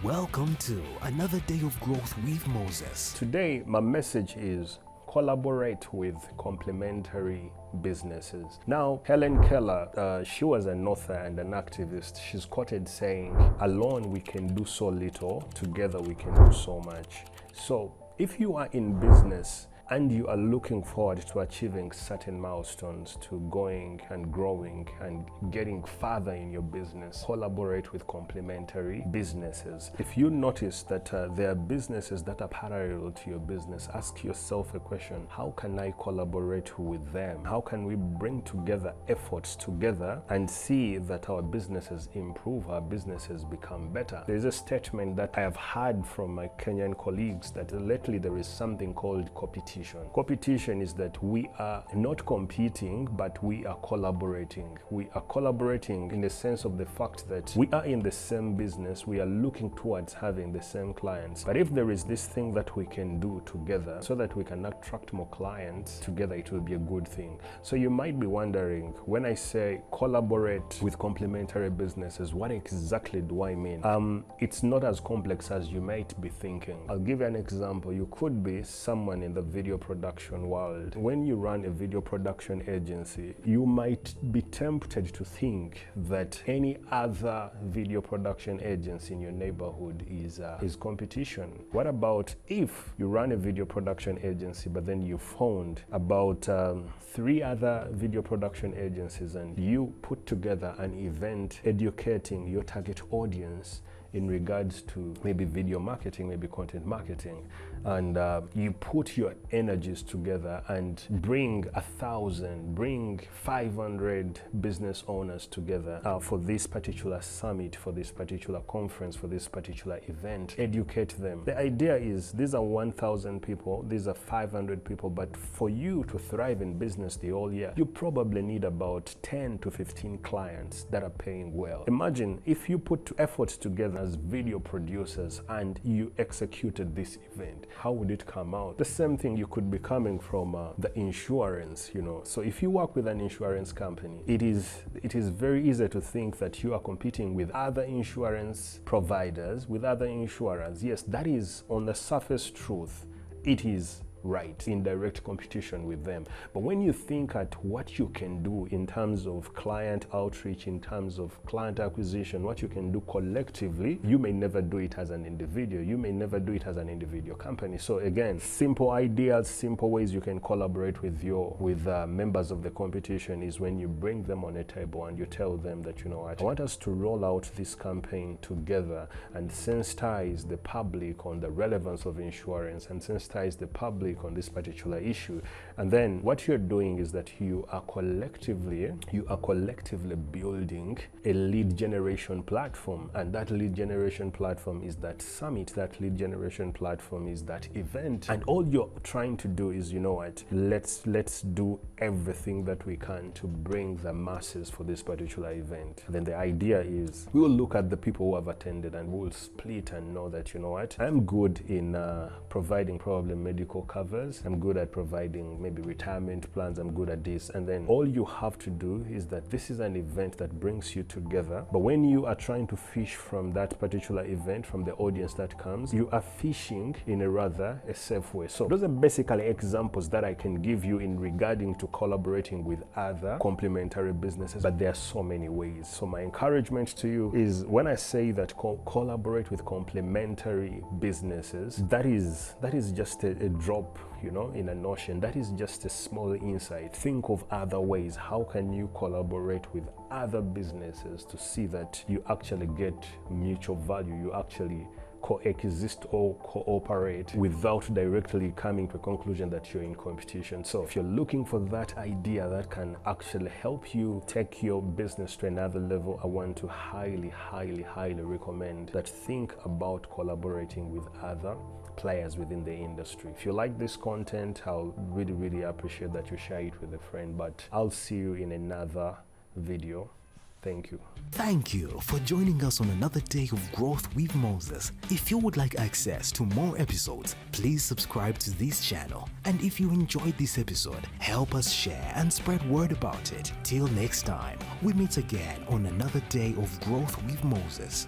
Welcome to another day of growth with Moses. Today, my message is collaborate with complementary businesses. Now, Helen Keller, she was an author and an activist. She's quoted saying, "Alone we can do so little, together we can do so much." So, if you are in business and you are looking forward to achieving certain milestones, to going and growing and getting farther in your business, collaborate with complementary businesses. If you notice that there are businesses that are parallel to your business, ask yourself a question: how can I collaborate with them? How can we bring together efforts together and see that our businesses improve, our businesses become better? There's a statement that I have heard from my Kenyan colleagues that lately there is something called competition. Competition is that we are not competing, but we are collaborating. We are collaborating in the sense of the fact that we are in the same business, we are looking towards having the same clients. But if there is this thing that we can do together so that we can attract more clients together, it will be a good thing. So you might be wondering, when I say collaborate with complementary businesses, what exactly do I mean? It's not as complex as you might be thinking. I'll give you an example. You could be someone in the video production world. When you run a video production agency, you might be tempted to think that any other video production agency in your neighborhood is competition. What about if you run a video production agency, but then you found about 3 other video production agencies and you put together an event educating your target audience in regards to maybe video marketing, maybe content marketing, and you put your energies together and bring 1,000, bring 500 business owners together for this particular summit, for this particular conference, for this particular event, educate them. The idea is these are 1,000 people, these are 500 people, but for you to thrive in business the whole year, you probably need about 10 to 15 clients that are paying well. Imagine if you put efforts together as video producers and you executed this event, how would it come out? The same thing you could be coming from the insurance, So if you work with an insurance company, it is very easy to think that you are competing with other insurance providers, with other insurers. Yes, that is on the surface truth. It is right, in direct competition with them. But when you think at what you can do in terms of client outreach, in terms of client acquisition, what you can do collectively, you may never do it as an individual. You may never do it as an individual company. So again, simple ideas, simple ways you can collaborate with members of the competition is when you bring them on a table and you tell them that, you know what, I want us to roll out this campaign together and sensitize the public on the relevance of insurance and sensitize the public on this particular issue. And then what you're doing is that you are collectively building a lead generation platform, and that lead generation platform is that summit, that lead generation platform is that event, and all you're trying to do is, you know what, let's do everything that we can to bring the masses for this particular event. And then the idea is we will look at the people who have attended and we'll split and know that, you know what, I'm good in providing probably medical coverage, I'm good at providing maybe retirement plans, I'm good at this. And then all you have to do is that this is an event that brings you together. But when you are trying to fish from that particular event, from the audience that comes, you are fishing in a safe way. So those are basically examples that I can give you in regarding to collaborating with other complementary businesses, but there are so many ways. So my encouragement to you is when I say that collaborate with complementary businesses, that is just a drop, in an ocean. That is just a small insight. Think of other ways. How can you collaborate with other businesses to see that you actually get mutual value, you actually coexist or cooperate without directly coming to a conclusion that you're in competition. So if you're looking for that idea that can actually help you take your business to another level, I want to highly recommend that think about collaborating with other players within the industry. If you like this content, I'll really appreciate that you share it with a friend, but I'll see you in another video. Thank you. Thank you for joining us on another day of growth with Moses. If you would like access to more episodes, please subscribe to this channel. And if you enjoyed this episode, help us share and spread word about it. Till next time, we meet again on another day of growth with Moses.